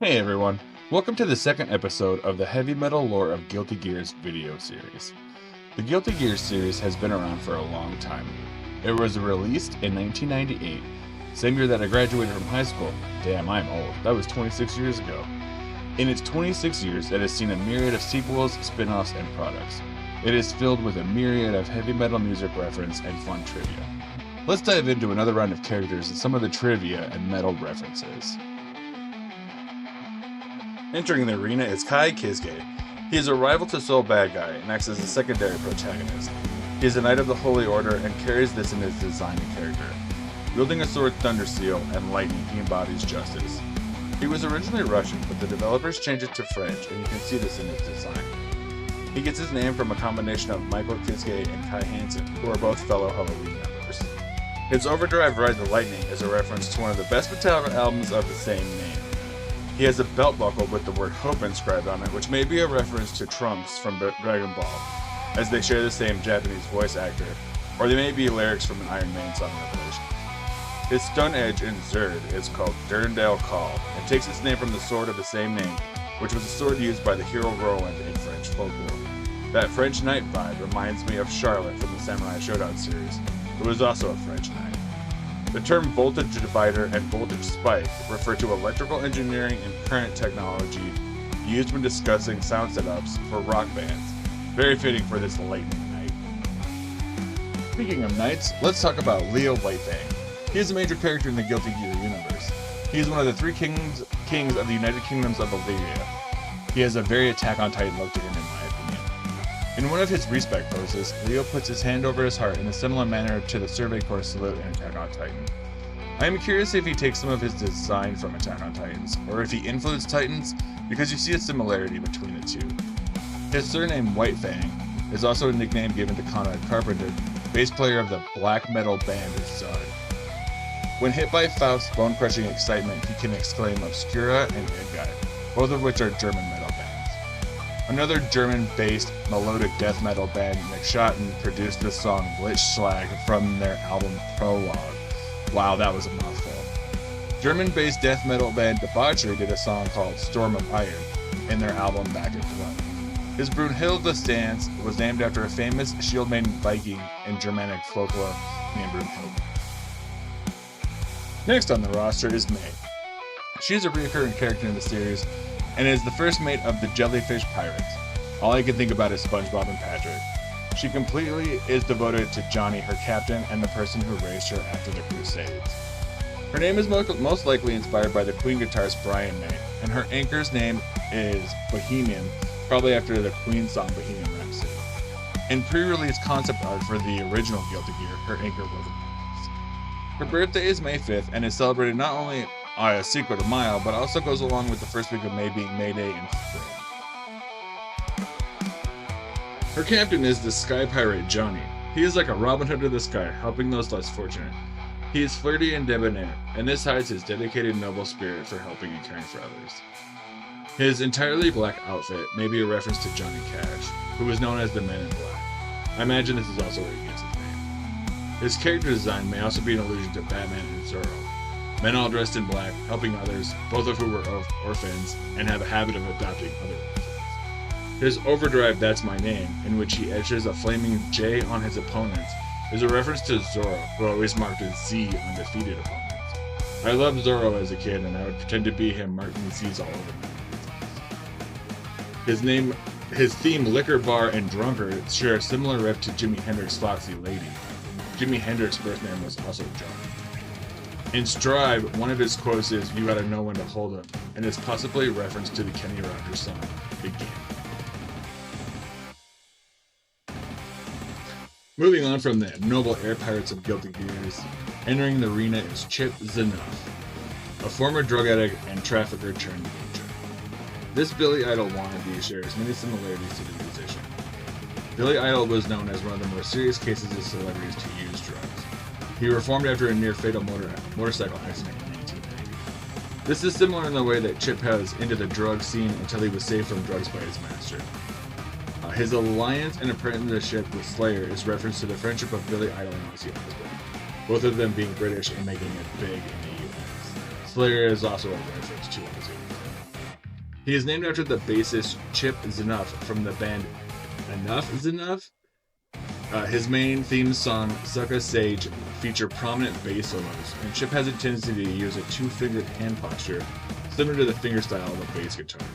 Hey everyone, welcome to the second episode of the Heavy Metal Lore of Guilty Gear's video series. The Guilty Gear series has been around for a long time. It was released in 1998, same year that I graduated from high school. Damn, I'm old. That was 26 years ago. In its 26 years, it has seen a myriad of sequels, spin-offs, and products. It is filled with a myriad of heavy metal music reference and fun trivia. Let's dive into another round of characters and some of the trivia and metal references. Entering the arena is Kai Kisuke. He is a rival to Soul Bad Guy and acts as a secondary protagonist. He is a Knight of the Holy Order and carries this in his design and character. Wielding a sword Thunder Seal and lightning, he embodies justice. He was originally Russian, but the developers changed it to French, and you can see this in his design. He gets his name from a combination of Michael Kisuke and Kai Hansen, who are both fellow Halloween members. His Overdrive Ride the Lightning is a reference to one of the best Metallica albums of the same name. He has a belt buckle with the word Hope inscribed on it, which may be a reference to Trunks from Dragon Ball, as they share the same Japanese voice actor, or they may be lyrics from an Iron Maiden song Revelation. His stone edge in Zerd is called Durndale Call, and takes its name from the sword of the same name, which was a sword used by the hero Roland in French folklore. That French knight vibe reminds me of Charlotte from the Samurai Showdown series, who was also a French knight. The term voltage divider and voltage spike refer to electrical engineering and current technology used when discussing sound setups for rock bands. Very fitting for this lightning night. Speaking of knights, let's talk about Leo Whitefang. He is a major character in the Guilty Gear universe. He is one of the three kings of the United Kingdoms of Valyria. He has a very Attack on Titan look to him in my opinion. In one of his respect poses, Leo puts his hand over his heart in a similar manner to the Survey Corps salute in Attack on Titan. I am curious if he takes some of his design from Attack on Titans, or if he influenced Titans, because you see a similarity between the two. His surname Whitefang is also a nickname given to Conrad Carpenter, bass player of the black metal band Zod. When hit by Faust's bone-crushing excitement, he can exclaim Obscura and Edguy, both of which are German metal bands. Another German-based melodic death metal band, McSchotten, produced the song Blitzschlag from their album Prologue. Wow, that was a mouthful. German-based death metal band Debauchery did a song called Storm of Iron in their album Back at Blood. His Brunhilde stance was named after a famous shield-maiden Viking in Germanic folklore named Brunhilde. Next on the roster is May. She is a recurring character in the series and is the first mate of the Jellyfish Pirates. All I can think about is SpongeBob and Patrick. She completely is devoted to Johnny, her captain, and the person who raised her after the Crusades. Her name is most likely inspired by the Queen guitarist Brian May, and her anchor's name is Bohemian, probably after the Queen song Bohemian Rhapsody. In pre-release concept art for the original Guilty Gear, her anchor wasn't announced. Her birthday is May 5th and is celebrated not only on Cinco de Mayo, but also goes along with the first week of May being May Day in spring. Her captain is the Sky Pirate Johnny. He is like a Robin Hood of the sky, helping those less fortunate. He is flirty and debonair, and this hides his dedicated noble spirit for helping and caring for others. His entirely black outfit may be a reference to Johnny Cash, who is known as the Men in Black. I imagine this is also where he gets his name. His character design may also be an allusion to Batman and Zorro. Men all dressed in black, helping others, both of whom were orphans, and have a habit of adopting other orphans. His Overdrive That's My Name, in which he etches a flaming J on his opponents, is a reference to Zorro, who always marked a Z on defeated opponents. I loved Zorro as a kid, and I would pretend to be him marking Z's all over me. His theme, Liquor Bar and Drunkard, share a similar rep to Jimi Hendrix's Foxy Lady. Jimi Hendrix's birth name was also John. In Strive, one of his quotes is, "You gotta know when to hold him," and is possibly a reference to the Kenny Rogers song, Big Game. Moving on from the noble air pirates of Guilty Gears, entering the arena is Chip Z'Nuff, a former drug addict and trafficker turned ninja. This Billy Idol wannabe shares many similarities to the musician. Billy Idol was known as one of the more serious cases of celebrities to use drugs. He reformed after a near-fatal motorcycle accident in 1990. This is similar in the way that Chip was into the drug scene until he was saved from drugs by his master. His alliance and apprenticeship with Slayer is reference to the friendship of Billy Idol and Ozzy Osbourne, both of them being British and making it big in the US. Slayer is also a reference to Ozzy Osbourne. He is named after the bassist Chip Z'Nuff from the band Enough Is Enough. His main theme song, Sucka Sage, feature prominent bass solos, and Chip has a tendency to use a two-fingered hand posture, similar to the fingerstyle of a bass guitar.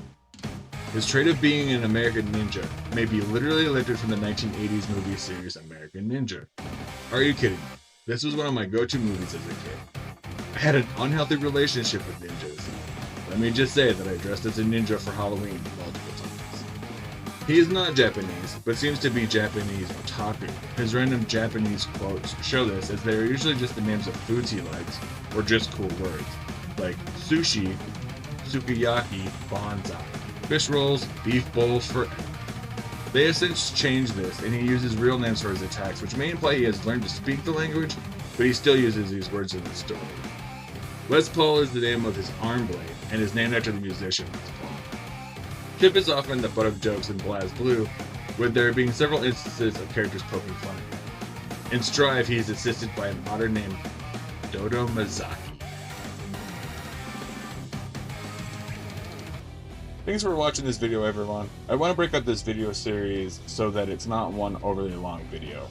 His trait of being an American ninja may be literally lifted from the 1980s movie series American Ninja. Are you kidding me? This was one of my go-to movies as a kid. I had an unhealthy relationship with ninjas. Let me just say that I dressed as a ninja for Halloween multiple times. He is not Japanese, but seems to be Japanese otaku. His random Japanese quotes show this, as they are usually just the names of foods he likes, or just cool words, like sushi, sukiyaki, bonsai, fish rolls, beef bowls for. They have since changed this, and he uses real names for his attacks, which may imply he has learned to speak the language, but he still uses these words in the story. Les Paul is the name of his arm blade, and is named after the musician Les Paul. Chip is often the butt of jokes in BlazBlue, with there being several instances of characters poking fun at him. In Strive, he is assisted by a modder named Dodo Mazaki. Thanks for watching this video, everyone. I want to break up this video series so that it's not one overly long video.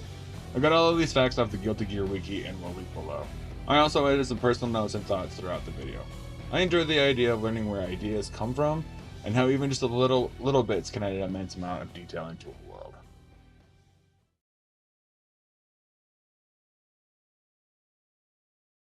I got all of these facts off the Guilty Gear wiki and will link below. I also added some personal notes and thoughts throughout the video. I enjoy the idea of learning where ideas come from, and how even just a little bits can add an immense amount of detail into a world.